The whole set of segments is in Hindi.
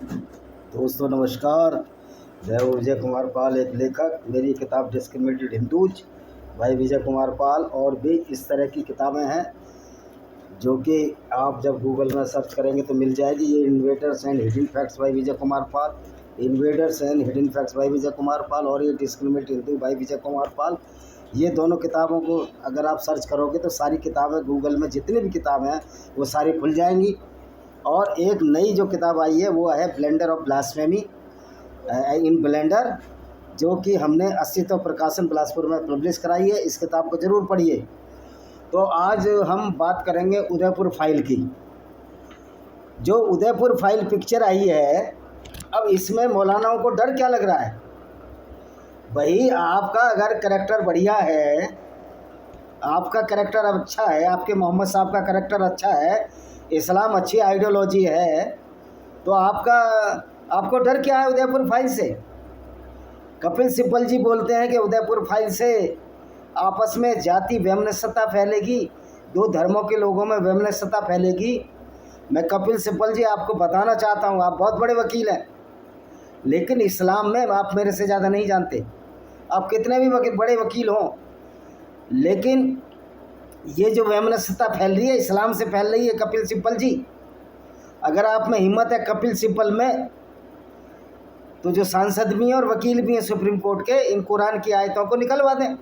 दोस्तों नमस्कार। मैं हूँ विजय कुमार पाल, एक लेखक। मेरी किताब डिस्क्रिमिनेटेड हिंदूज भाई विजय कुमार पाल और भी इस तरह की किताबें हैं जो कि आप जब गूगल में सर्च करेंगे तो मिल जाएगी। ये invaders and hidden facts by Vijay Kumar Pal, invaders and hidden facts by Vijay Kumar Pal, और ये डिस्क्रिमिनेटेड हिंदू बाई विजय कुमार पाल। ये दोनों किताबों को अगर आप सर्च करोगे तो सारी किताबें गूगल में जितनी भी किताबें हैं वो सारी खुल जाएंगी। और एक नई जो किताब आई है वो है blender of blasphemy in Blender, जो कि हमने 80 प्रकाशन बिलासपुर में पब्लिश कराई है। इस किताब को ज़रूर पढ़िए। तो आज हम बात करेंगे उदयपुर फाइल की। जो उदयपुर फाइल पिक्चर आई है, अब इसमें मौलानाओं को डर क्या लग रहा है? भाई आपका अगर करेक्टर बढ़िया है, आपका करेक्टर अच्छा है, आपके मोहम्मद साहब का करेक्टर अच्छा है, इस्लाम अच्छी आइडियोलॉजी है, तो आपको डर क्या है उदयपुर फाइल से? कपिल सिब्बल जी बोलते हैं कि उदयपुर फाइल से आपस में जाति वैमनस्यता फैलेगी, दो धर्मों के लोगों में वैमनस्यता फैलेगी। मैं कपिल सिब्बल जी आपको बताना चाहता हूँ, आप बहुत बड़े वकील हैं, लेकिन इस्लाम में आप मेरे से ज़्यादा नहीं जानते। आप कितने भी बड़े वकील हों, लेकिन ये जो वैमनस्यता फैल रही है इस्लाम से फैल रही है। कपिल सिब्बल जी, अगर आप में हिम्मत है कपिल सिब्बल में, तो जो सांसद भी हैं और वकील भी हैं सुप्रीम कोर्ट के, इन कुरान की आयतों को निकलवा दें।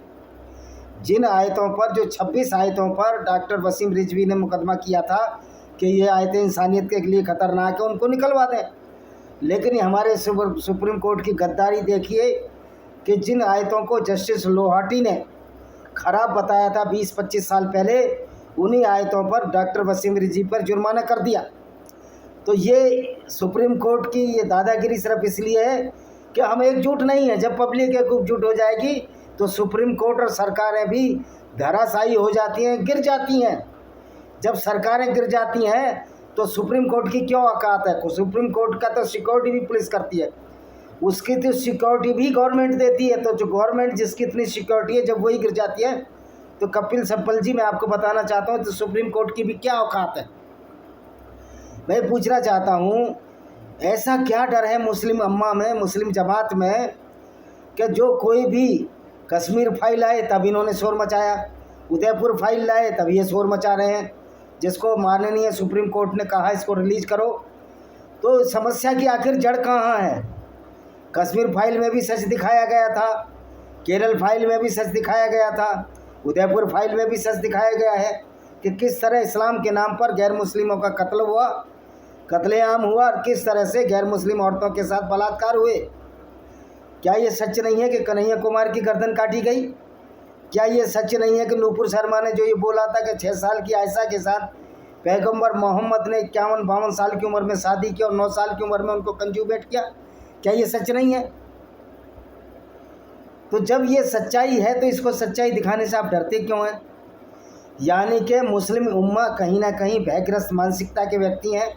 जिन आयतों पर, जो 26 आयतों पर डॉक्टर वसीम रिजवी ने मुकदमा किया था कि ये आयतें इंसानियत के लिए ख़तरनाक है, उनको निकलवा दें। लेकिन हमारे सुप्रीम कोर्ट की गद्दारी देखिए कि जिन आयतों को जस्टिस लोहाटी ने ख़राब बताया था 20-25 साल पहले, उन्हीं आयतों पर डॉक्टर वसीम रिजवी पर जुर्माना कर दिया। तो ये सुप्रीम कोर्ट की ये दादागिरी सिर्फ इसलिए है कि हम एकजुट नहीं हैं। जब पब्लिक एकजुट हो जाएगी तो सुप्रीम कोर्ट और सरकारें भी धराशायी हो जाती हैं, गिर जाती हैं। जब सरकारें गिर जाती हैं तो सुप्रीम कोर्ट की क्यों औकात है? सुप्रीम कोर्ट का तो सिक्योरिटी भी पुलिस करती है, उसकी तो सिक्योरिटी भी गवर्नमेंट देती है। तो जो गवर्नमेंट जिसकी इतनी सिक्योरिटी है, जब वही गिर जाती है, तो कपिल सिब्बल जी मैं आपको बताना चाहता हूँ तो सुप्रीम कोर्ट की भी क्या औकात है? मैं पूछना चाहता हूँ, ऐसा क्या डर है मुस्लिम अम्मा में, मुस्लिम जमात में, कि जो कोई भी कश्मीर फाइल आए तब इन्होंने शोर मचाया, उदयपुर फाइल लाए तब ये शोर मचा रहे हैं, जिसको माननीय सुप्रीम कोर्ट ने कहा इसको रिलीज करो। तो समस्या की आखिर जड़ कहाँ है? कश्मीर फाइल में भी सच दिखाया गया था, केरल फाइल में भी सच दिखाया गया था, उदयपुर फाइल में भी सच दिखाया गया है कि किस तरह इस्लाम के नाम पर गैर मुस्लिमों का कत्ल हुआ, कत्लेआम हुआ, और किस तरह से गैर मुस्लिम औरतों के साथ बलात्कार हुए। क्या ये सच नहीं है कि कन्हैया कुमार की गर्दन काटी गई? क्या ये सच नहीं है कि नूपुर शर्मा ने जो ये बोला था कि 6 साल की आयशा के साथ पैगंबर मोहम्मद ने 51-52 साल की उम्र में शादी की और 9 साल की उम्र में उनको कंज्यूमेट किया? क्या ये सच नहीं है? तो जब ये सच्चाई है तो इसको सच्चाई दिखाने से आप डरते क्यों हैं? यानी कि मुस्लिम उम्मा कहीं ना कहीं भयग्रस्त मानसिकता के व्यक्ति हैं।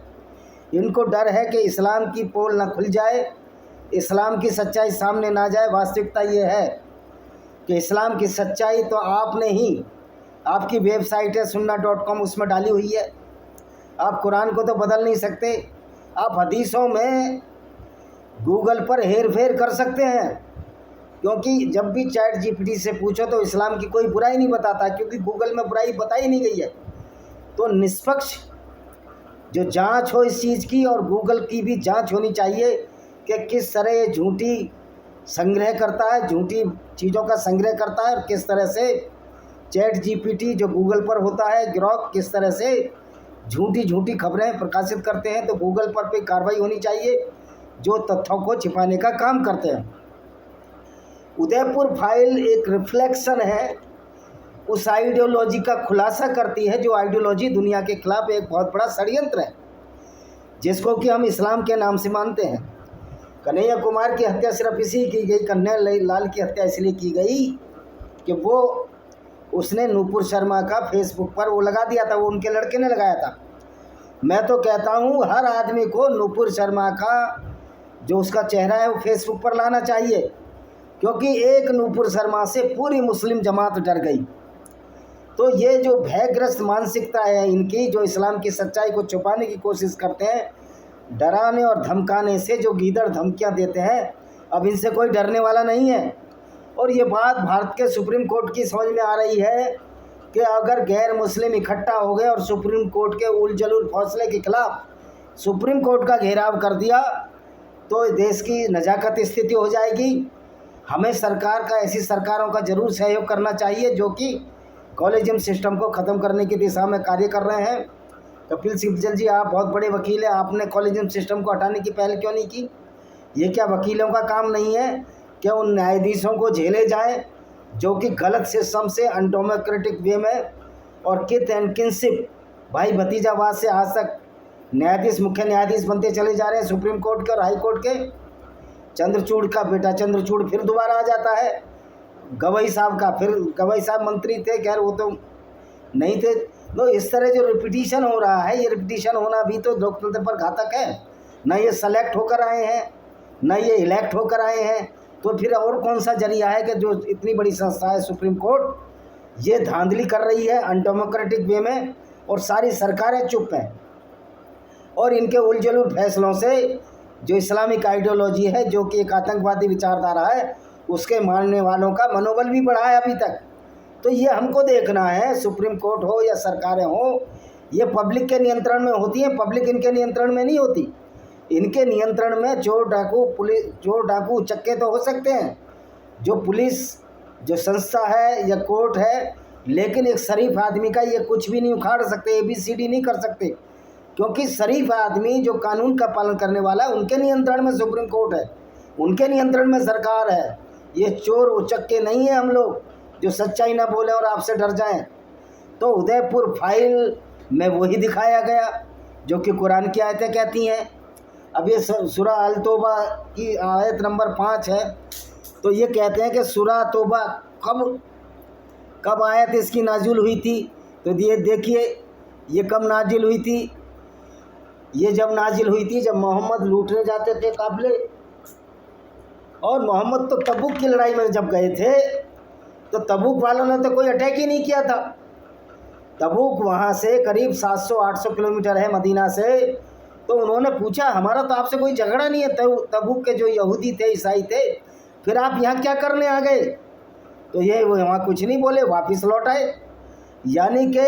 इनको डर है कि इस्लाम की पोल ना खुल जाए, इस्लाम की सच्चाई सामने ना जाए। वास्तविकता ये है कि इस्लाम की सच्चाई तो आपने ही, आपकी वेबसाइट है sunna.com, उसमें डाली हुई है। आप कुरान को तो बदल नहीं सकते। आप हदीसों में गूगल पर हेर फेर कर सकते हैं, क्योंकि जब भी चैट जीपीटी से पूछो तो इस्लाम की कोई बुराई नहीं बताता, क्योंकि गूगल में बुराई बताई नहीं गई है। तो निष्पक्ष जो जांच हो इस चीज़ की, और गूगल की भी जांच होनी चाहिए कि किस तरह ये झूठी संग्रह करता है, झूठी चीज़ों का संग्रह करता है, और किस तरह से चैट जीपीटी जो गूगल पर होता है, ग्रॉक, किस तरह से झूठी खबरें प्रकाशित करते हैं। तो गूगल पर भी कार्रवाई होनी चाहिए जो तथ्यों को छिपाने का काम करते हैं। उदयपुर फाइल एक रिफ्लेक्शन है, उस आइडियोलॉजी का खुलासा करती है जो आइडियोलॉजी दुनिया के खिलाफ एक बहुत बड़ा षड्यंत्र है, जिसको कि हम इस्लाम के नाम से मानते हैं। कन्हैया कुमार की हत्या सिर्फ इसी की गई, कन्हैया लाल की हत्या इसलिए की गई कि वो उसने नूपुर शर्मा का फेसबुक पर वो लगा दिया था, वो उनके लड़के ने लगाया था। मैं तो कहता हूँ हर आदमी को नूपुर शर्मा का जो उसका चेहरा है वो फेसबुक पर लाना चाहिए, क्योंकि एक नूपुर शर्मा से पूरी मुस्लिम जमात डर गई। तो ये जो भयग्रस्त मानसिकता है इनकी, जो इस्लाम की सच्चाई को छुपाने की कोशिश करते हैं, डराने और धमकाने से जो गीदड़ धमकियां देते हैं, अब इनसे कोई डरने वाला नहीं है। और ये बात भारत के सुप्रीम कोर्ट की समझ में आ रही है कि अगर गैर मुस्लिम इकट्ठा हो गए और सुप्रीम कोर्ट के उलझुल फैसले के खिलाफ सुप्रीम कोर्ट का घेराव कर दिया तो देश की नजाकत स्थिति हो जाएगी। हमें सरकार का, ऐसी सरकारों का ज़रूर सहयोग करना चाहिए जो कि कॉलेजियम सिस्टम को ख़त्म करने की दिशा में कार्य कर रहे हैं। कपिल सिब्बल जी, आप बहुत बड़े वकील हैं, आपने कॉलेजियम सिस्टम को हटाने की पहल क्यों नहीं की? ये क्या वकीलों का काम नहीं है? क्या उन न्यायाधीशों को झेले जाएं जो कि गलत सिस्टम से अनडेमोक्रेटिक वे में और कित एंड किनशिप, भाई भतीजावाद से आज तक न्यायाधीश, मुख्य न्यायाधीश बनते चले जा रहे हैं सुप्रीम कोर्ट के और हाई कोर्ट के। चंद्रचूड़ का बेटा चंद्रचूड़ फिर दोबारा आ जाता है, गवई साहब का, फिर गवई साहब मंत्री थे, खैर वो तो नहीं थे। तो इस तरह जो रिपीटिशन हो रहा है, ये रिपीटिशन होना भी तो लोकतंत्र पर घातक है। न ये सेलेक्ट होकर आए हैं, न ये इलेक्ट होकर आए हैं, तो फिर और कौन सा जरिया है कि जो इतनी बड़ी संस्था है सुप्रीम कोर्ट, ये धांधली कर रही है अनडेमोक्रेटिक वे में और सारी सरकारें चुप हैं। और इनके उलझुल फैसलों से जो इस्लामिक आइडियोलॉजी है, जो कि एक आतंकवादी विचारधारा है, उसके मानने वालों का मनोबल भी बढ़ा है अभी तक। तो ये हमको देखना है, सुप्रीम कोर्ट हो या सरकारें हो, ये पब्लिक के नियंत्रण में होती हैं, पब्लिक इनके नियंत्रण में नहीं होती। इनके नियंत्रण में चोर डाकू उचक्के तो हो सकते हैं, जो पुलिस, जो संस्था है या कोर्ट है, लेकिन एक शरीफ आदमी का ये कुछ भी नहीं उखाड़ सकते, ABCD नहीं कर सकते, क्योंकि शरीफ आदमी जो कानून का पालन करने वाला है, उनके नियंत्रण में सुप्रीम कोर्ट है, उनके नियंत्रण में सरकार है। ये चोर उचक्के नहीं है हम लोग जो सच्चाई ना बोलें और आपसे डर जाएं। तो उदयपुर फाइल में वही दिखाया गया जो कि कुरान की आयतें कहती हैं। अब ये सूरा अल तौबा की आयत नंबर 5 है, तो ये कहते हैं कि सूरा तौबा कब आयत इसकी नाजिल हुई थी? तो ये देखिए, ये कब नाजिल हुई थी? ये जब नाजिल हुई थी जब मोहम्मद लूटने जाते थे काफिले, और मोहम्मद तो तबूक की लड़ाई में जब गए थे तो तबूक वालों ने तो कोई अटैक ही नहीं किया था। तबूक वहाँ से करीब 700-800 किलोमीटर है मदीना से। तो उन्होंने पूछा, हमारा तो आपसे कोई झगड़ा नहीं है, तबूक के जो यहूदी थे, ईसाई थे, फिर आप यहाँ क्या करने आ गए? तो ये वो वहाँ कुछ नहीं बोले, वापस लौट आए। यानी कि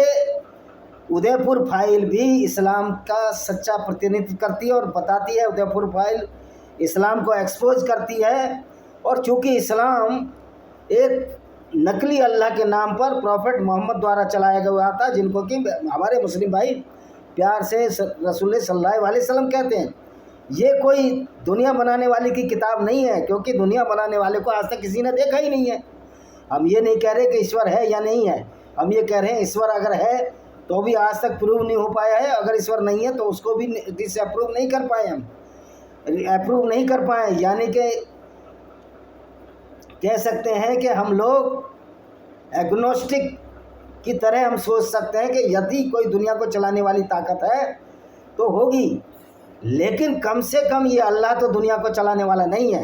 उदयपुर फाइल भी इस्लाम का सच्चा प्रतिनिधित्व करती है और बताती है, उदयपुर फाइल इस्लाम को एक्सपोज करती है। और चूँकि इस्लाम एक नकली अल्लाह के नाम पर प्रॉफिट मोहम्मद द्वारा चलाया गया था, जिनको कि हमारे मुस्लिम भाई प्यार से रसूल सल्लल्लाहु अलैहि वसल्लम कहते हैं, ये कोई दुनिया बनाने वाले की किताब नहीं है, क्योंकि दुनिया बनाने वाले को आज तक किसी ने देखा ही नहीं है। हम ये नहीं कह रहे कि ईश्वर है या नहीं है, हम ये कह रहे हैं ईश्वर अगर है तो भी आज तक प्रूव नहीं हो पाया है, अगर ईश्वर नहीं है तो उसको भी डिसअप्रूव नहीं कर पाए, हम अप्रूव नहीं कर पाए। यानी कि कह सकते हैं कि हम लोग एग्नोस्टिक की तरह हम सोच सकते हैं कि यदि कोई दुनिया को चलाने वाली ताकत है तो होगी, लेकिन कम से कम ये अल्लाह तो दुनिया को चलाने वाला नहीं है।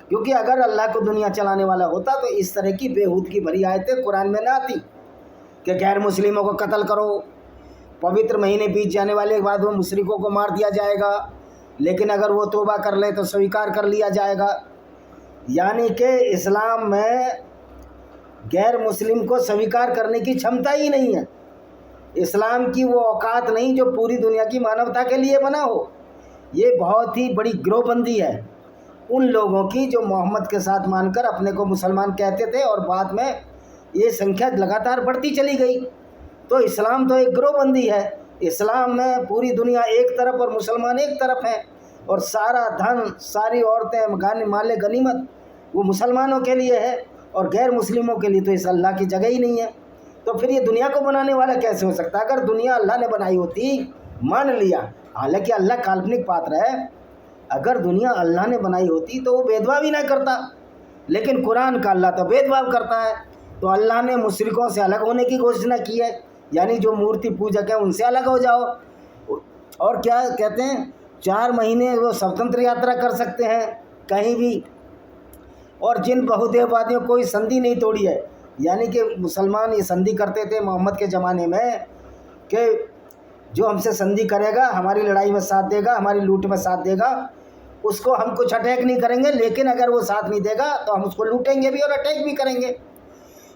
क्योंकि अगर अल्लाह को दुनिया चलाने वाला होता तो इस तरह की बेहूदगी भरी आयतें कुरान में ना आती कि गैर मुस्लिमों को कत्ल करो, पवित्र महीने बीत जाने वाले के बाद वो मुशरिकों को मार दिया जाएगा, लेकिन अगर वो तौबा कर ले तो स्वीकार कर लिया जाएगा। यानी कि इस्लाम में गैर मुस्लिम को स्वीकार करने की क्षमता ही नहीं है। इस्लाम की वो औकात नहीं जो पूरी दुनिया की मानवता के लिए बना हो। ये बहुत ही बड़ी गिरोहबंदी है उन लोगों की जो मोहम्मद के साथ मानकर अपने को मुसलमान कहते थे और बाद में ये संख्या लगातार बढ़ती चली गई। तो इस्लाम तो एक गिरोहबंदी है। इस्लाम में पूरी दुनिया एक तरफ और मुसलमान एक तरफ हैं, और सारा धन, सारी औरतें, गाने, माले, गनीमत वो मुसलमानों के लिए है और गैर मुस्लिमों के लिए तो इस अल्लाह की जगह ही नहीं है। तो फिर ये दुनिया को बनाने वाला कैसे हो सकता है? अगर दुनिया अल्लाह ने बनाई होती, मान लिया, हालांकि अल्लाह काल्पनिक पात्र है, अगर दुनिया अल्लाह ने बनाई होती तो वो भेदभाव ही ना करता, लेकिन कुरान का अल्लाह तो भेदभाव करता है। तो अल्लाह ने मुशरिकों से अलग होने की घोषणा की है, यानी जो मूर्ति पूजक है उनसे अलग हो जाओ। और क्या कहते हैं, 4 महीने वो स्वतंत्र यात्रा कर सकते हैं कहीं भी, और जिन बहुदेववादियों कोई संधि नहीं तोड़ी है। यानी कि मुसलमान ये संधि करते थे मोहम्मद के ज़माने में कि जो हमसे संधि करेगा, हमारी लड़ाई में साथ देगा, हमारी लूट में साथ देगा, उसको हम कुछ अटैक नहीं करेंगे, लेकिन अगर वो साथ नहीं देगा तो हम उसको लूटेंगे भी और अटैक भी करेंगे।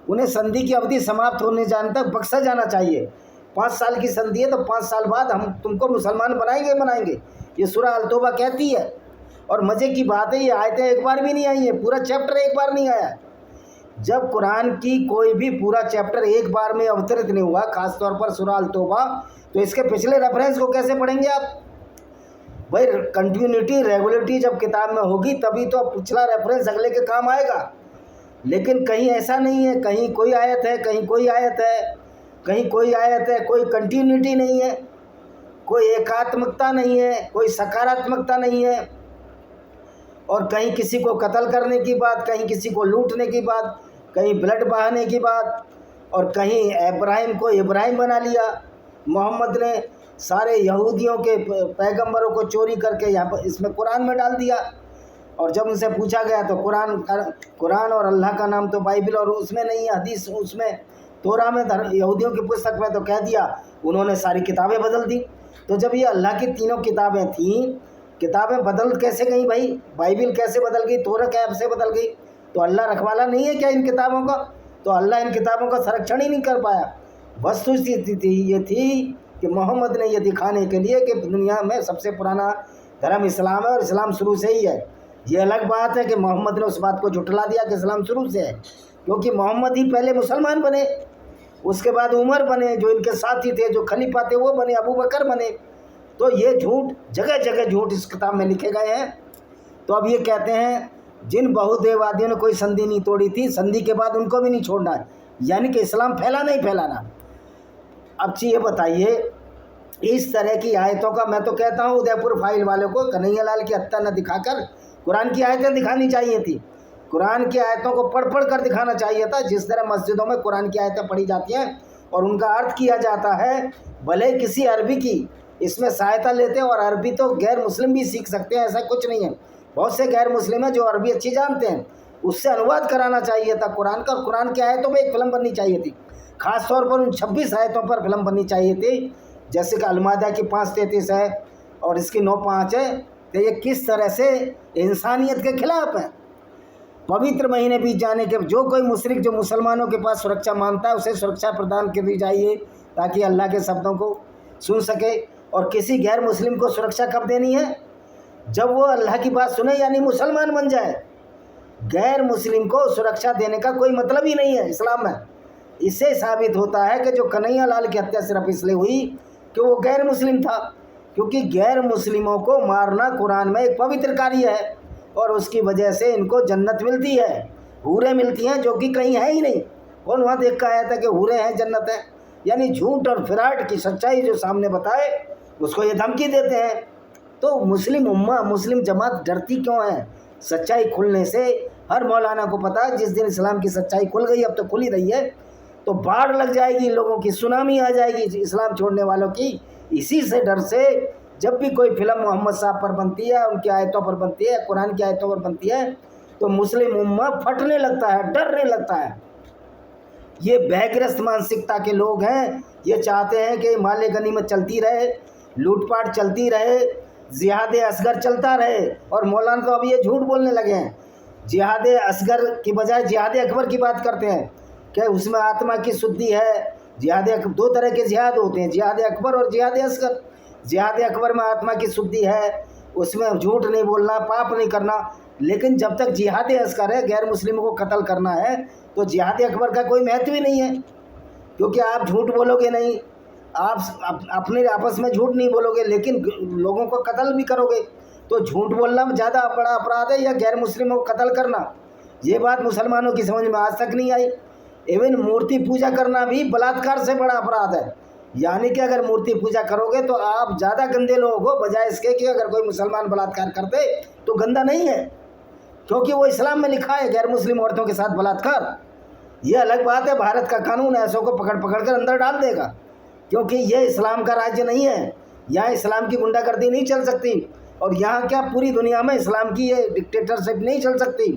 उन्हें संधि की अवधि समाप्त होने जाने तक बख्शा जाना चाहिए। 5 साल की संधि है तो 5 साल बाद हम तुमको मुसलमान बनाएंगे, ये सूरह अल तौबा कहती है। और मज़े की बात है, ये आयतें एक बार भी नहीं आई है, पूरा चैप्टर एक बार नहीं आया। जब कुरान की कोई भी पूरा चैप्टर एक बार में अवतरित नहीं हुआ, खासतौर पर सूरह अल तौबा, तो इसके पिछले रेफरेंस को कैसे पढ़ेंगे आप? भाई कंटिन्यूटी रेगुलरिटी जब किताब में होगी तभी तो पिछला रेफरेंस अगले के काम आएगा। लेकिन कहीं ऐसा नहीं है, कहीं कोई आयत है, कहीं कोई आयत है, कहीं कोई आयत है, कोई कंटिन्यूटी नहीं है, कोई एकात्मकता नहीं है, कोई सकारात्मकता नहीं है। और कहीं किसी को कत्ल करने की बात, कहीं किसी को लूटने की बात, कहीं ब्लड बहाने की बात, और कहीं इब्राहिम को इब्राहिम बना लिया। मोहम्मद ने सारे यहूदियों के पैगंबरों को चोरी करके यहाँ पर इसमें कुरान में डाल दिया। और जब उनसे पूछा गया तो कुरान और अल्लाह का नाम तो बाइबल और उसमें नहीं है, हदीस उसमें, तोरा में, यहूदियों की पुस्तक में, तो कह दिया उन्होंने सारी किताबें बदल दी। तो जब ये अल्लाह की तीनों किताबें थीं, किताबें बदल कैसे गई भाई? बाइबल कैसे बदल गई? तोरा कैसे बदल गई? तो अल्लाह रखवाला नहीं है क्या इन किताबों का? तो अल्लाह इन किताबों का संरक्षण ही नहीं कर पाया। वस्तुस्थिति ये थी कि मोहम्मद ने ये दिखाने के लिए कि दुनिया में सबसे पुराना धर्म इस्लाम है और इस्लाम शुरू से ही है। ये अलग बात है कि मोहम्मद ने उस बात को झुठला दिया कि इस्लाम शुरू से है, क्योंकि मोहम्मद ही पहले मुसलमान बने, उसके बाद उमर बने, जो इनके साथी थे, जो खलीफा थे वो बने, अबू बकर बने। तो ये झूठ, जगह जगह झूठ इस किताब में लिखे गए हैं। तो अब ये कहते हैं जिन बहुदेववादियों ने कोई संधि नहीं तोड़ी थी, संधि के बाद उनको भी नहीं छोड़ना है, यानी कि इस्लाम फैलाना ही फैलाना। अब ये बताइए, इस तरह की आयतों का मैं तो कहता हूँ उदयपुर फाइल वालों को कन्हैया लाल की हत्या न दिखाकर कुरान की आयतें दिखानी चाहिए थी। कुरान की आयतों को पढ़ पढ़ कर दिखाना चाहिए था, जिस तरह मस्जिदों में कुरान की आयतें पढ़ी जाती हैं और उनका अर्थ किया जाता है, भले किसी अरबी की इसमें सहायता लेते हैं। और अरबी तो गैर मुस्लिम भी सीख सकते हैं, ऐसा कुछ नहीं है। बहुत से गैर मुस्लिम हैं जो अरबी अच्छी जानते हैं, उससे अनुवाद कराना चाहिए था कुरान का। कुरान की आयतों पर एक फ़िल्म बननी चाहिए थी, ख़ास तौर पर उन 26 आयतों पर फिल्म बननी चाहिए थी, जैसे कि अलमादा की 5:33 है और इसकी 9:5 है। तो ये किस तरह से इंसानियत के खिलाफ है। पवित्र महीने बीत जाने के जो कोई मुशरिक जो मुसलमानों के पास सुरक्षा मांगता है, उसे सुरक्षा प्रदान कर दी जाइए ताकि अल्लाह के शब्दों को सुन सके। और किसी गैर मुस्लिम को सुरक्षा कब देनी है? जब वो अल्लाह की बात सुने, यानी मुसलमान बन जाए। गैर मुस्लिम को सुरक्षा देने का कोई मतलब ही नहीं है इस्लाम में। इससे साबित होता है कि जो कन्हैया लाल की हत्या सिर्फ इसलिए हुई कि वो गैर मुस्लिम था, क्योंकि गैर मुस्लिमों को मारना कुरान में एक पवित्र कार्य है और उसकी वजह से इनको जन्नत मिलती है, हूरें मिलती हैं, जो कि कहीं है ही नहीं। कौन वहाँ देख कर आया था कि हूरें हैं, जन्नत है? यानी झूठ और फिराट की सच्चाई जो सामने बताए उसको ये धमकी देते हैं। तो मुस्लिम उम्मा, मुस्लिम जमात डरती क्यों है सच्चाई खुलने से? हर मौलाना को पता है जिस दिन इस्लाम की सच्चाई खुल गई, अब तो खुल ही रही है, तो बाढ़ लग जाएगी, लोगों की सुनामी आ जाएगी इस्लाम छोड़ने वालों की। इसी से डर से जब भी कोई फिल्म मोहम्मद साहब पर बनती है, उनकी आयतों पर बनती है, कुरान की आयतों पर बनती है, तो मुस्लिम उम्मा फटने लगता है, डरने लगता है। ये भयग्रस्त मानसिकता के लोग हैं। ये चाहते हैं कि माले गनीमत चलती रहे, लूटपाट चलती रहे, जिहाद असगर चलता रहे। और मौलाना तो अब ये झूठ बोलने लगे हैं, जिहाद असगर की बजाय जिहाद अकबर की बात करते हैं कि उसमें आत्मा की शुद्धि है। दो तरह के जिहाद होते हैं, जिहाद अकबर और जिहाद असगर। जिहाद अकबर में आत्मा की शुद्धि है, उसमें झूठ नहीं बोलना, पाप नहीं करना। लेकिन जब तक जिहाद असगर है, गैर मुस्लिमों को कत्ल करना है, तो जिहाद अकबर का कोई महत्व ही नहीं है, क्योंकि आप झूठ बोलोगे नहीं, आप अपने आपस में झूठ नहीं बोलोगे, लेकिन लोगों को कत्ल भी करोगे। तो झूठ बोलना ज़्यादा बड़ा अपराध है या गैर मुस्लिमों को कत्ल करना? ये बात मुसलमानों की समझ में आज तक नहीं आई। इवन मूर्ति पूजा करना भी बलात्कार से बड़ा अपराध है। यानी कि अगर मूर्ति पूजा करोगे तो आप ज़्यादा गंदे लोग हो, बजाय इसके कि अगर कोई मुसलमान बलात्कार करते तो गंदा नहीं है, क्योंकि वो इस्लाम में लिखा है गैर मुस्लिम औरतों के साथ बलात्कार। ये अलग बात है, भारत का कानून ऐसों को पकड़ पकड़ कर अंदर डाल देगा, क्योंकि ये इस्लाम का राज्य नहीं है। यहाँ इस्लाम की गुंडागर्दी नहीं चल सकती, और यहाँ क्या पूरी दुनिया में इस्लाम की ये डिक्टेटरशिप नहीं चल सकती।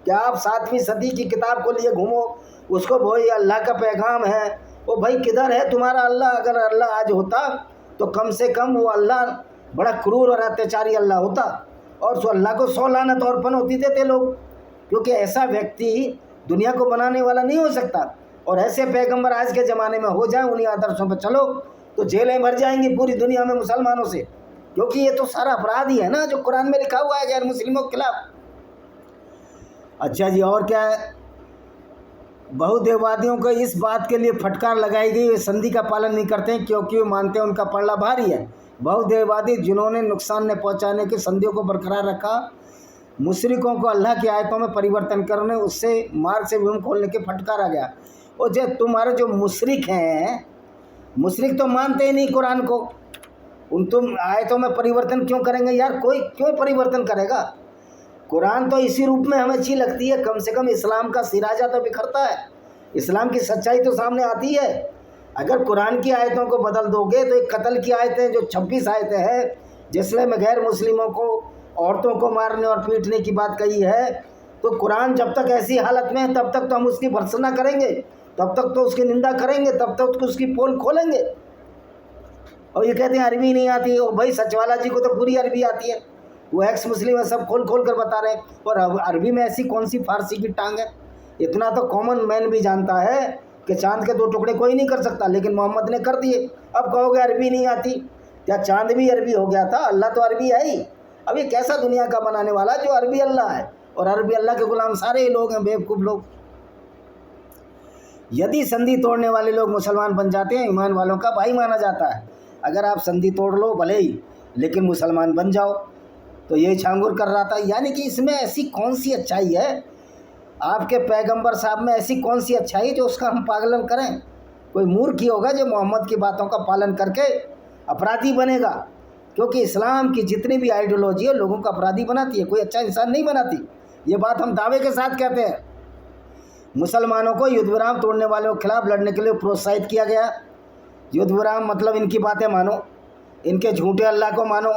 क्या आप 7वीं सदी की किताब को लिए घूमो, उसको वो ये अल्लाह का पैगाम है, वो भाई किधर है तुम्हारा अल्लाह? अगर अल्लाह आज होता तो कम से कम वो अल्लाह बड़ा क्रूर और अत्याचारी अल्लाह होता, और उस अल्लाह को 100 लानत और पनौती देते लोग, क्योंकि ऐसा व्यक्ति दुनिया को बनाने वाला नहीं हो सकता। और ऐसे पैगंबर आज के ज़माने में हो जाए, उन्हीं आदर्शों पर चलो, तो जेलें भर जाएंगी पूरी दुनिया में मुसलमानों से, क्योंकि ये तो सारा अपराध ही है ना जो कुरान में लिखा हुआ है गैर मुस्लिमों के खिलाफ। अच्छा जी, और क्या है, बहुदेववादियों को इस बात के लिए फटकार लगाई गई वे संधि का पालन नहीं करते हैं, क्योंकि वो मानते हैं उनका पलड़ा भारी है। बहुदेववादी जिन्होंने नुकसान न पहुंचाने की संधियों को बरकरार रखा, मुशरिकों को अल्लाह की आयतों में परिवर्तन करने, उससे मार्ग से विमुख खोलने के फटकार आ गया। और जो तुम्हारे जो मुशरिक हैं, मुशरिक तो मानते ही नहीं कुरान को, उन तुम आयतों में परिवर्तन क्यों करेंगे यार? कोई क्यों परिवर्तन करेगा? कुरान तो इसी रूप में हमें अच्छी लगती है, कम से कम इस्लाम का सिराजा तो बिखरता है, इस्लाम की सच्चाई तो सामने आती है। अगर कुरान की आयतों को बदल दोगे तो एक कत्ल की आयतें जो 26 आयतें हैं, जिसमें गैर मुस्लिमों को, औरतों को मारने और पीटने की बात कही है, तो कुरान जब तक ऐसी हालत में है तब तक तो हम उसकी भर्त्सना करेंगे, तब तक तो उसकी निंदा करेंगे, तब तक तो उसकी पोल खोलेंगे। और ये कहते हैं अरबी नहीं आती, और भाई सचवाला जी को तो पूरी अरबी आती है, वो एक्स मुस्लिम है, सब खोल खोल कर बता रहे हैं। और अरबी में ऐसी कौन सी फारसी की टांग है? इतना तो कॉमन मैन भी जानता है कि चांद के 2 टुकड़े कोई नहीं कर सकता, लेकिन मोहम्मद ने कर दिए। अब कहोगे अरबी नहीं आती, क्या चांद भी अरबी हो गया था? अल्लाह तो अरबी है ही। अब ये कैसा दुनिया का बनाने वाला जो अरबी अल्लाह है, और अरबी अल्लाह के गुलाम सारे ही लोग हैं, बेवकूफ़ लोग। यदि संधि तोड़ने वाले लोग मुसलमान बन जाते हैं, ईमान वालों का भाई माना जाता है। अगर आप संधि तोड़ लो भले ही, लेकिन मुसलमान बन जाओ, तो ये छांगुर कर रहा था। यानी कि इसमें ऐसी कौन सी अच्छाई है, आपके पैगंबर साहब में ऐसी कौन सी अच्छाई जो उसका हम पालन करें? कोई मूर्ख ही होगा जो मोहम्मद की बातों का पालन करके अपराधी बनेगा, क्योंकि इस्लाम की जितनी भी आइडियोलॉजी है लोगों को अपराधी बनाती है, कोई अच्छा इंसान नहीं बनाती। ये बात हम दावे के साथ कहते हैं। मुसलमानों को युद्ध विराम तोड़ने वालों के खिलाफ लड़ने के लिए प्रोत्साहित किया गया। युद्ध विराम मतलब इनकी बातें मानो, इनके झूठे अल्लाह को मानो,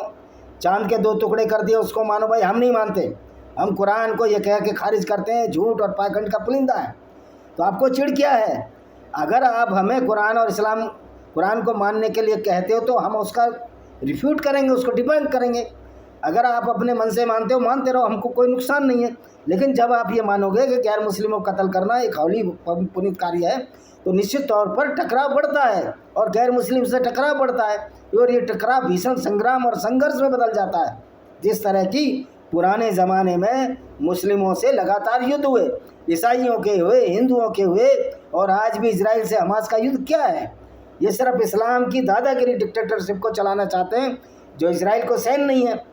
चांद के 2 टुकड़े कर दिए उसको मानो। भाई हम नहीं मानते, हम कुरान को ये कह के खारिज करते हैं झूठ और पाखंड का पुलिंदा है। तो आपको चिढ़ क्या है? अगर आप हमें कुरान और इस्लाम, कुरान को मानने के लिए कहते हो तो हम उसका रिफ्यूट करेंगे, उसको डिफेंड करेंगे। अगर आप अपने मन से मानते हो, मानते रहो, हमको कोई नुकसान नहीं है। लेकिन जब आप ये मानोगे कि गैर मुस्लिमों को कत्ल करना एक हौली पुनीत कार्य है, तो निश्चित तौर पर टकराव बढ़ता है, और गैर मुस्लिम से टकराव बढ़ता है, और ये टकराव भीषण संग्राम और संघर्ष में बदल जाता है। जिस तरह की पुराने ज़माने में मुस्लिमों से लगातार युद्ध हुए, ईसाइयों के हुए, हिंदुओं के हुए, और आज भी इजराइल से हमास का युद्ध क्या है? ये सिर्फ इस्लाम की दादागिरी डिक्टेटरशिप को चलाना चाहते हैं, जो इजराइल को सहन नहीं है।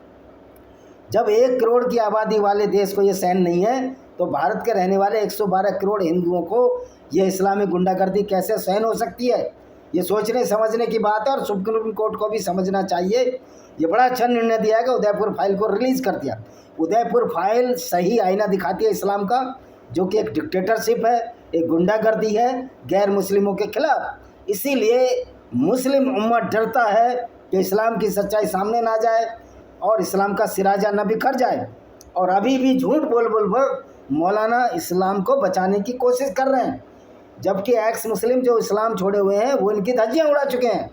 जब 1 करोड़ की आबादी वाले देश को ये सहन नहीं है, तो भारत के रहने वाले 112 करोड़ हिंदुओं को ये इस्लामी गुंडागर्दी कैसे सहन हो सकती है? ये सोचने समझने की बात है, और सुप्रीम कोर्ट को भी समझना चाहिए। ये बड़ा अच्छा निर्णय दिया है कि उदयपुर फाइल को रिलीज़ कर दिया। उदयपुर फाइल सही आईना दिखाती है इस्लाम का, जो कि एक डिक्टेटरशिप है, एक गुंडागर्दी है गैर मुस्लिमों के खिलाफ। इसीलिए मुस्लिम उम्मत डरता है कि इस्लाम की सच्चाई सामने ना जाए और इस्लाम का सिराजा न बिखर जाए। और अभी भी झूठ बोल बोल बोल मौलाना इस्लाम को बचाने की कोशिश कर रहे हैं, जबकि एक्स मुस्लिम जो इस्लाम छोड़े हुए हैं वो इनकी धज्जियाँ उड़ा चुके हैं।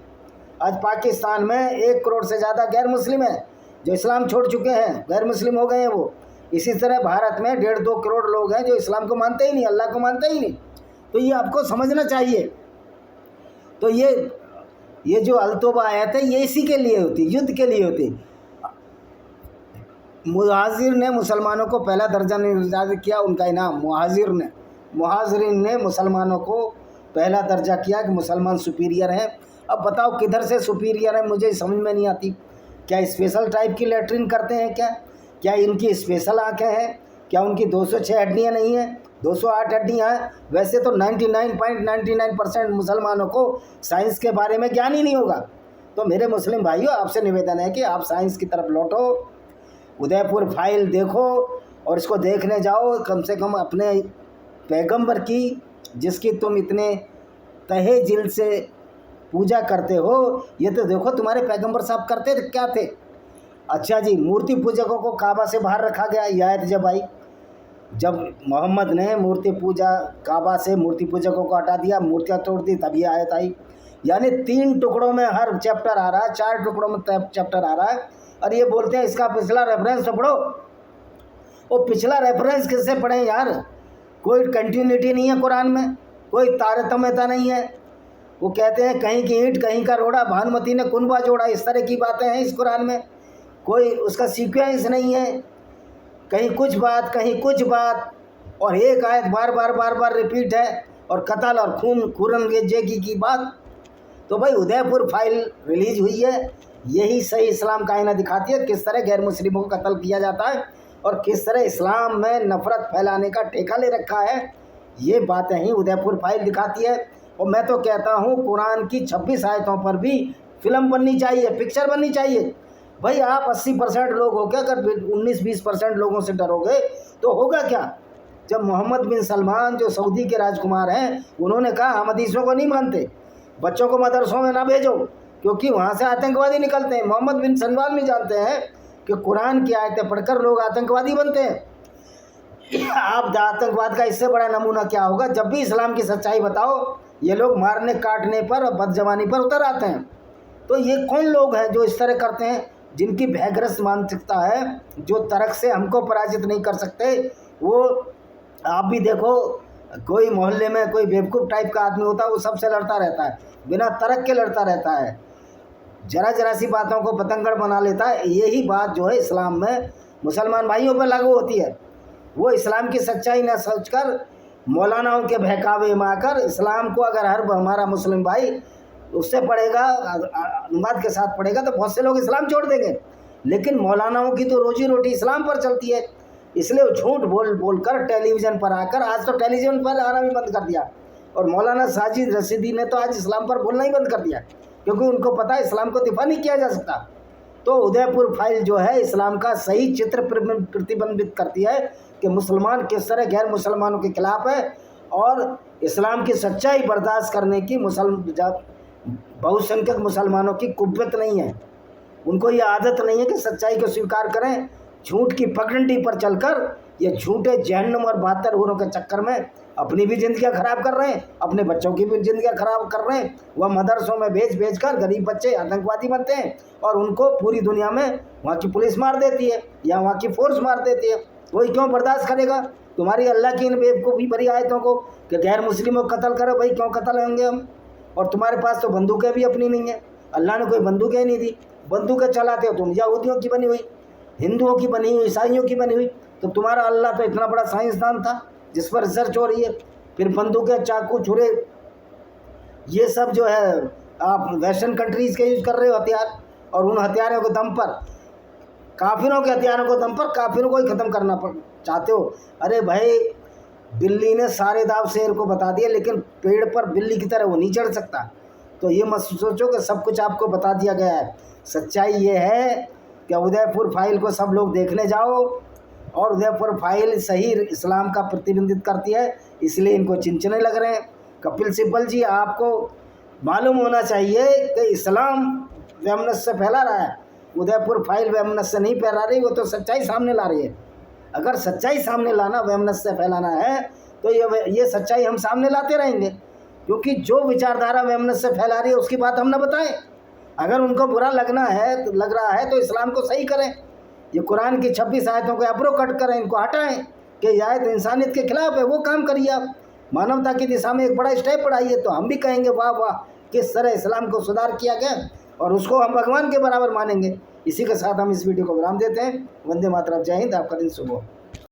आज पाकिस्तान में 1 करोड़ से ज़्यादा गैर मुस्लिम हैं जो इस्लाम छोड़ चुके हैं, गैर मुस्लिम हो गए हैं वो। इसी तरह भारत में 1.5-2 करोड़ लोग हैं जो इस्लाम को मानते ही नहीं, अल्लाह को मानते ही नहीं। तो ये आपको समझना चाहिए। तो ये जो अलतोबा आयत है ये इसी के लिए होती, युद्ध के लिए होती। मुहाजिर ने मुसलमानों को पहला दर्जा निर्धारित किया, उनका इनाम मुहाजिरीन ने मुसलमानों को पहला दर्जा किया कि मुसलमान सुपीरियर हैं। अब बताओ किधर से सुपीरियर है, मुझे समझ में नहीं आती। क्या स्पेशल टाइप की लेटरिन करते हैं क्या इनकी स्पेशल आँखें हैं? क्या उनकी 206 हड्डियाँ नहीं हैं, 208 हड्डियाँ हैं? वैसे तो 99.99% मुसलमानों को साइंस के बारे में ज्ञान ही नहीं होगा। तो मेरे मुस्लिम भाइयों, आपसे निवेदन है कि आप साइंस की तरफ लौटो, उदयपुर फाइल देखो, और इसको देखने जाओ कम से कम अपने पैगंबर की, जिसकी तुम इतने तहे दिल से पूजा करते हो। ये तो देखो तुम्हारे पैगंबर साहब करते थे क्या थे। अच्छा जी, मूर्ति पूजकों को काबा से बाहर रखा गया। ये आयत जब आई, जब मोहम्मद ने मूर्ति पूजा काबा से मूर्ति पूजकों को हटा दिया, मूर्तियाँ तोड़ दी, तब ये आयत आई यानी 3 टुकड़ों में हर चैप्टर आ रहा है, 4 टुकड़ों में चैप्टर आ रहा है, और ये बोलते हैं इसका पिछला रेफरेंस तो पढ़ो। वो पिछला रेफरेंस किससे पढ़ें यार? कोई कंटिन्यूटी नहीं है कुरान में, कोई तारतम्यता नहीं है। वो कहते हैं कहीं की ईंट कहीं का रोड़ा, भानुमती ने कुनबा जोड़ा, इस तरह की बातें हैं इस कुरान में। कोई उसका सीक्वेंस नहीं है, कहीं कुछ बात कहीं कुछ बात, और एक आयत बार बार रिपीट है, और कत्ल और खून जेगी की बात। तो भाई उदयपुर फाइल रिलीज हुई है, यही सही इस्लाम का आईना दिखाती है, किस तरह गैर मुस्लिमों को कत्ल किया जाता है और किस तरह इस्लाम में नफरत फैलाने का ठेका ले रखा है। ये बातें ही उदयपुर फाइल दिखाती है। और मैं तो कहता हूँ कुरान की 26 आयतों पर भी फिल्म बननी चाहिए, पिक्चर बननी चाहिए। भाई आप 80% लोग हो क्या, अगर 19-20% लोगों से डरोगे तो होगा क्या? जब मोहम्मद बिन सलमान जो सऊदी के राजकुमार हैं, उन्होंने कहा हम हदीसों को नहीं मानते, बच्चों को मदरसों में ना भेजो क्योंकि वहाँ से आतंकवादी निकलते हैं। मोहम्मद बिन सलमान भी जानते हैं कि कुरान की आयतें पढ़कर लोग आतंकवादी बनते हैं। आप आतंकवाद का इससे बड़ा नमूना क्या होगा? जब भी इस्लाम की सच्चाई बताओ, ये लोग मारने काटने पर और बदजबानी पर उतर आते हैं। तो ये कौन लोग हैं जो इस तरह करते हैं, जिनकी भयग्रस्त मानसिकता है, जो तर्क से हमको पराजित नहीं कर सकते। वो आप भी देखो, कोई मोहल्ले में कोई बेवकूफ़ टाइप का आदमी होता है, वो सबसे लड़ता रहता है, बिना तर्क के लड़ता रहता है, जरा सी बातों को पतंगड़ बना लेता है। यही बात जो है इस्लाम में मुसलमान भाइयों पर लागू होती है। वो इस्लाम की सच्चाई न सोचकर मौलानाओं के बहकावे में आकर इस्लाम को अगर हर हमारा मुस्लिम भाई उससे पढ़ेगा, अनुवाद के साथ पढ़ेगा, तो बहुत से लोग इस्लाम छोड़ देंगे। लेकिन मौलानाओं की तो रोजी रोटी इस्लाम पर चलती है, इसलिए वो झूठ बोल कर टेलीविज़न पर आकर, आज तो टेलीविज़न पर आना भी बंद कर दिया, और मौलाना साजिद रशीदी ने तो आज इस्लाम पर बोलना ही बंद कर दिया, क्योंकि उनको पता है इस्लाम को दिफा नहीं किया जा सकता। तो उदयपुर फाइल जो है इस्लाम का सही चित्र प्रतिबिंबित करती है कि मुसलमान किस तरह गैर मुसलमानों के खिलाफ है, और इस्लाम की सच्चाई बर्दाश्त करने की बहुसंख्यक मुसलमानों की कुव्वत नहीं है। उनको ये आदत नहीं है कि सच्चाई को स्वीकार करें। झूठ की पगडंडी पर चलकर ये झूठे जहन्नुम और 72 हूरों के चक्कर में अपनी भी ज़िंदगियाँ ख़राब कर रहे हैं, अपने बच्चों की भी ज़िंदगियाँ ख़राब कर रहे हैं। वह मदरसों में भेज कर गरीब बच्चे आतंकवादी बनते हैं, और उनको पूरी दुनिया में वहाँ की पुलिस मार देती है या वहाँ की फ़ोर्स मार देती है। वही क्यों बर्दाश्त करेगा तुम्हारी अल्लाह की इन बेवकूफ़ी भरी आयतों को कि गैर मुस्लिमों को कत्ल करो? भाई क्यों कत्ल होंगे हम? और तुम्हारे पास तो बंदूकें भी अपनी नहीं है, अल्लाह ने कोई बंदूकें नहीं दी। बंदूकें चलाते हो तुम यहूदियों की बनी हुई, हिंदुओं की बनी हुई, ईसाइयों की बनी हुई। तो तुम्हारा अल्लाह तो इतना बड़ा साइंसदान था जिस पर रिसर्च हो रही है, फिर बंदूकें, चाकू, छुरे, ये सब जो है आप वेस्टर्न कंट्रीज़ के यूज़ कर रहे हो हथियार, और उन हथियारों के दम पर, काफिरों के हथियारों को दम पर काफिरों को ही ख़त्म करना चाहते हो। अरे भाई, बिल्ली ने सारे दाव शेर को बता दिए, लेकिन पेड़ पर बिल्ली की तरह वो नहीं चढ़ सकता। तो ये मत सोचो कि सब कुछ आपको बता दिया गया है। सच्चाई ये है कि उदयपुर फाइल को सब लोग देखने जाओ, और उदयपुर फाइल सही इस्लाम का प्रतिबिंबित करती है, इसलिए इनको चिंचने लग रहे हैं। कपिल सिब्बल जी, आपको मालूम होना चाहिए कि इस्लाम वहमत से फैला रहा है, उदयपुर फाइल वहमत से नहीं फैला रही, वो तो सच्चाई सामने ला रही है। अगर सच्चाई सामने लाना वहमत से फैलाना है तो ये सच्चाई हम सामने लाते रहेंगे, क्योंकि जो विचारधारा वहमत से फैला रही है उसकी बात हम ना बताएं। अगर उनको बुरा लगना है तो लग रहा है तो इस्लाम को सही करें, ये कुरान की 26 आयतों को अब्रो कट करें, इनको हटाएं कि ये आयत इंसानियत के खिलाफ है, वो काम करिए आप, मानवता की दिशा में एक बड़ा स्टेप बढ़ाइए। तो हम भी कहेंगे वाह वाह, किस तरह इस्लाम को सुधार किया गया, और उसको हम भगवान के बराबर मानेंगे। इसी के साथ हम इस वीडियो को विराम देते हैं। वंदे मातरम, जय हिंद, आपका दिन शुभ हो।